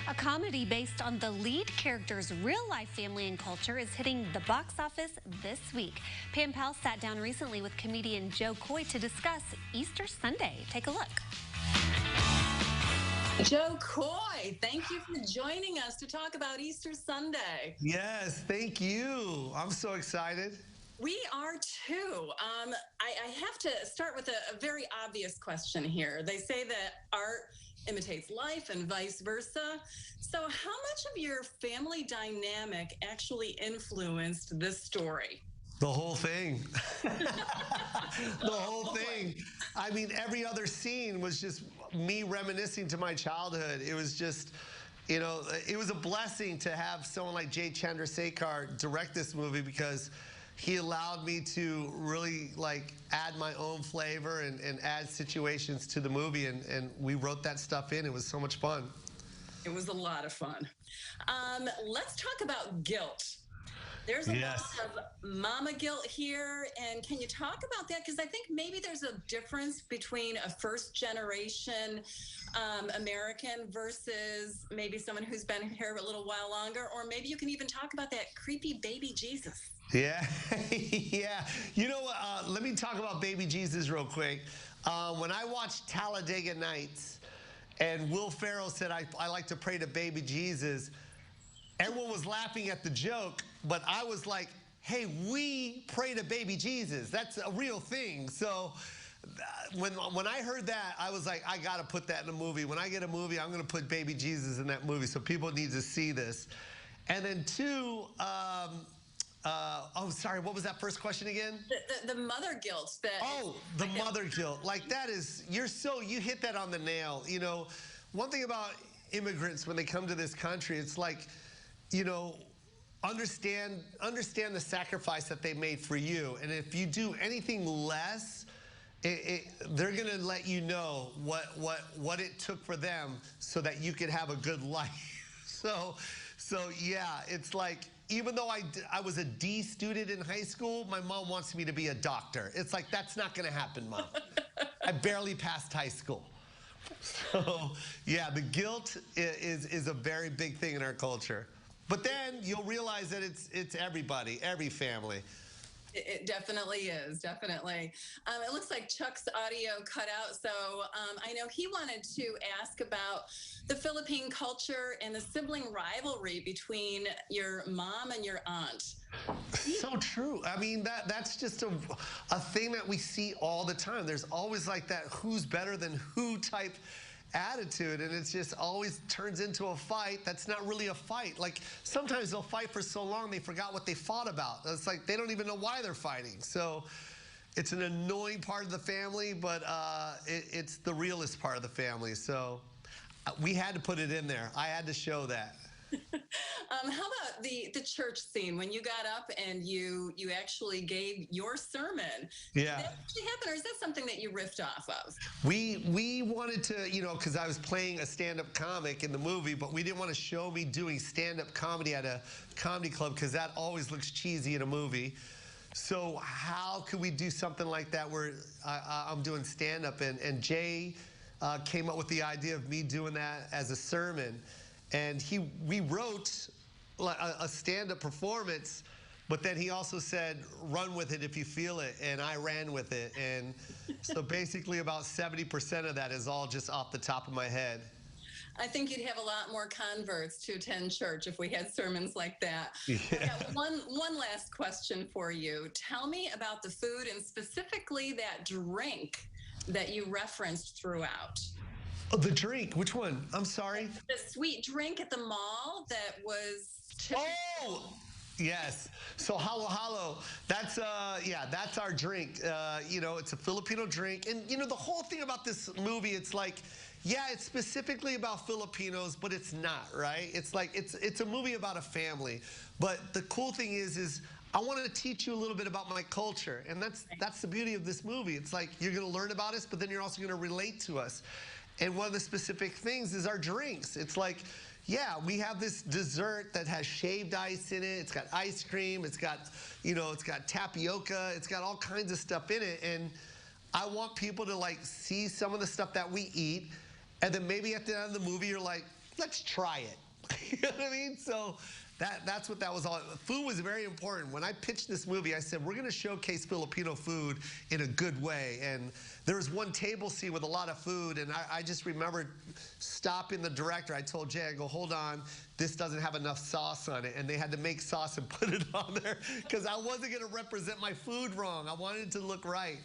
A comedy based on the lead character's real-life family and culture is hitting the box office this week. Pam Powell sat down recently with comedian Jo Koy to discuss Easter Sunday. Take a look. Jo Koy, thank you for joining us to talk about Easter Sunday. Yes, thank you. I'm so excited. We are too. I have to start with a very obvious question here. They say that art imitates life and vice versa. So how much of your family dynamic actually influenced this story? The whole thing. The whole thing. I mean, every other scene was just me reminiscing to my childhood. It was just, you know, it was a blessing to have someone like J. Chandrasekhar direct this movie because he allowed me to really like add my own flavor and add situations to the movie, and we wrote that stuff in. It was so much fun. It was a lot of fun. Let's talk about guilt. There's a lot of mama guilt here, and can you talk about that? Because I think maybe there's a difference between a first-generation American versus maybe someone who's been here a little while longer, or maybe you can even talk about that creepy baby Jesus. Yeah, yeah. You know what? Let me talk about baby Jesus real quick. When I watched Talladega Nights, and Will Ferrell said, I like to pray to baby Jesus, everyone was laughing at the joke, but I was like, hey, we pray to baby Jesus. That's a real thing. So when I heard that, I was like, I got to put that in a movie. When I get a movie, I'm going to put baby Jesus in that movie, so people need to see this. And then two, oh, sorry, what was that first question again? The mother guilt. The mother guilt. Like, that is, you hit that on the nail. You know, one thing about immigrants when they come to this country, it's like, you know, understand the sacrifice that they made for you. And if you do anything less, they're going to let you know what it took for them so that you could have a good life. So yeah, it's like, even though I was a D student in high school, my mom wants me to be a doctor. It's like, that's not going to happen, Mom. I barely passed high school. So yeah, the guilt is a very big thing in our culture. But then you'll realize that it's everybody, every family. It definitely is, definitely. It looks like Chuck's audio cut out, so I know he wanted to ask about the Philippine culture and the sibling rivalry between your mom and your aunt. So true. I mean, that's just a thing that we see all the time. There's always like that who's better than who type attitude, and it just always turns into a fight that's not really a fight. Like, sometimes they'll fight for so long they forgot what they fought about. It's like they don't even know why they're fighting. So it's an annoying part of the family, but it's the realest part of the family. So we had to put it in there. I had to show that. How about the church scene when you got up and you actually gave your sermon? Yeah. Did that actually happen, or is that something that you riffed off of? We wanted to, you know, because I was playing a stand-up comic in the movie, but we didn't want to show me doing stand-up comedy at a comedy club because that always looks cheesy in a movie. So how could we do something like that where I'm doing stand-up, and Jay came up with the idea of me doing that as a sermon. And we wrote a stand-up performance, but then he also said, run with it if you feel it, and I ran with it. And so basically about 70% of that is all just off the top of my head. I think you'd have a lot more converts to attend church if we had sermons like that. Yeah. I got one last question for you. Tell me about the food, and specifically that drink that you referenced throughout. Oh, the drink, which one? I'm sorry. The sweet drink at the mall that was typical. Oh, yes. So halo halo, that's that's our drink. You know, it's a Filipino drink, and you know the whole thing about this movie, it's like, yeah, it's specifically about Filipinos, but it's not, right? It's like it's a movie about a family. But the cool thing is I wanted to teach you a little bit about my culture, and that's the beauty of this movie. It's like you're going to learn about us, but then you're also going to relate to us. And one of the specific things is our drinks. It's like, yeah, we have this dessert that has shaved ice in it. It's got ice cream. It's got, you know, it's got tapioca. It's got all kinds of stuff in it. And I want people to like see some of the stuff that we eat. And then maybe at the end of the movie, you're like, let's try it. You know what I mean? So that's what that was all. Food was very important. When I pitched this movie, I said, we're going to showcase Filipino food in a good way. And there was one table scene with a lot of food, and I just remembered stopping the director. I told Jay, I go, hold on, this doesn't have enough sauce on it. And they had to make sauce and put it on there because I wasn't going to represent my food wrong. I wanted it to look right.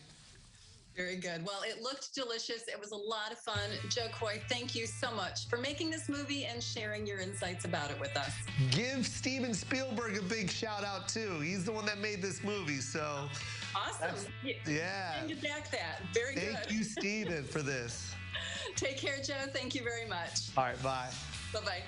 Very good. Well, it looked delicious. It was a lot of fun. Jo Koy, thank you so much for making this movie and sharing your insights about it with us. Give Steven Spielberg a big shout out too. He's the one that made this movie, so. Awesome. Yeah. Send you back that. Very good. Thank you, Steven, for this. Take care, Joe. Thank you very much. All right, bye. Bye-bye.